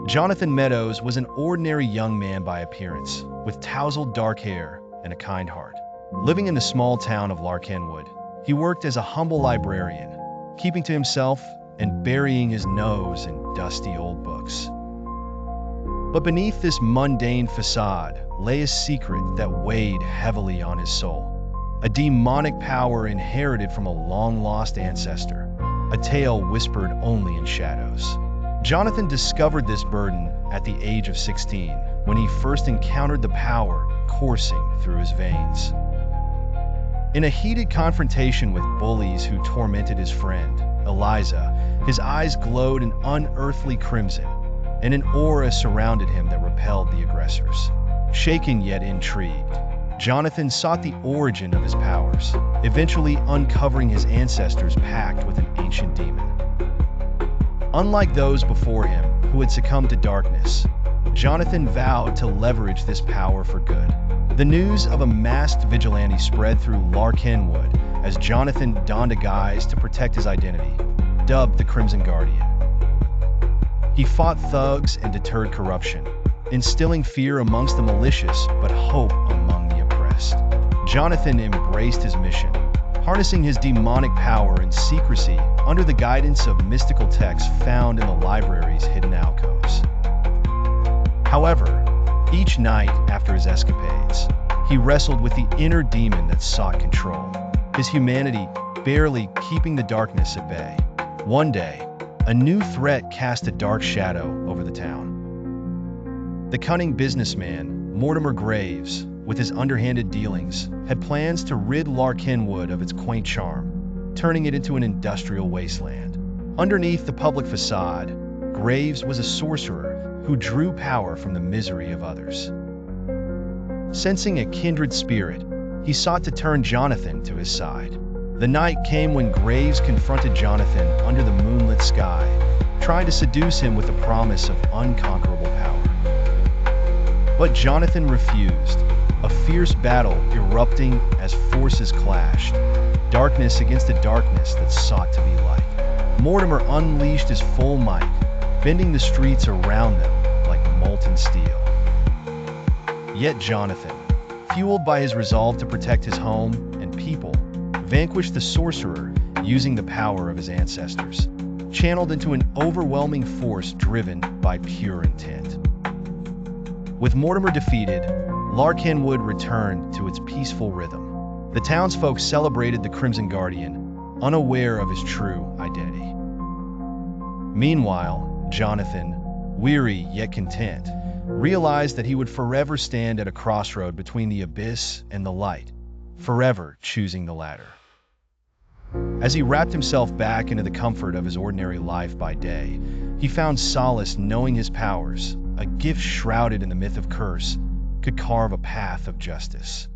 Jonathan Meadows was an ordinary young man by appearance, with tousled dark hair and a kind heart. Living in the small town of Larkenwood, he worked as a humble librarian, keeping to himself and burying his nose in dusty old books. But beneath this mundane facade lay a secret that weighed heavily on his soul. A demonic power inherited from a long-lost ancestor, a tale whispered only in shadows. Jonathan discovered this burden at the age of 16, when he first encountered the power coursing through his veins. In a heated confrontation with bullies who tormented his friend, Eliza, his eyes glowed an unearthly crimson, and an aura surrounded him that repelled the aggressors. Shaken yet intrigued, Jonathan sought the origin of his powers, eventually uncovering his ancestors' pact with an ancient demon. Unlike those before him who had succumbed to darkness, Jonathan vowed to leverage this power for good. The news of a masked vigilante spread through Larkenwood as Jonathan donned a guise to protect his identity, dubbed the Crimson Guardian. He fought thugs and deterred corruption, instilling fear amongst the malicious but hope among the oppressed. Jonathan embraced his mission, harnessing his demonic power in secrecy under the guidance of mystical texts found in the library's hidden alcoves. However, each night after his escapades, he wrestled with the inner demon that sought control, his humanity barely keeping the darkness at bay. One day, a new threat cast a dark shadow over the town. The cunning businessman, Mortimer Graves, with his underhanded dealings, had plans to rid Larkenwood of its quaint charm, turning it into an industrial wasteland. Underneath the public facade, Graves was a sorcerer who drew power from the misery of others. Sensing a kindred spirit, he sought to turn Jonathan to his side. The night came when Graves confronted Jonathan under the moonlit sky, trying to seduce him with the promise of unconquerable power. But Jonathan refused, a fierce battle erupting as forces clashed, darkness against a darkness that sought to be light. Mortimer unleashed his full might, bending the streets around them like molten steel. Yet Jonathan, fueled by his resolve to protect his home and people, vanquished the sorcerer using the power of his ancestors, channeled into an overwhelming force driven by pure intent. With Mortimer defeated, Larkenwood returned to its peaceful rhythm. The townsfolk celebrated the Crimson Guardian, unaware of his true identity. Meanwhile, Jonathan, weary yet content, realized that he would forever stand at a crossroad between the abyss and the light, forever choosing the latter. As he wrapped himself back into the comfort of his ordinary life by day, he found solace knowing his powers, a gift shrouded in the myth of curse, could carve a path of justice.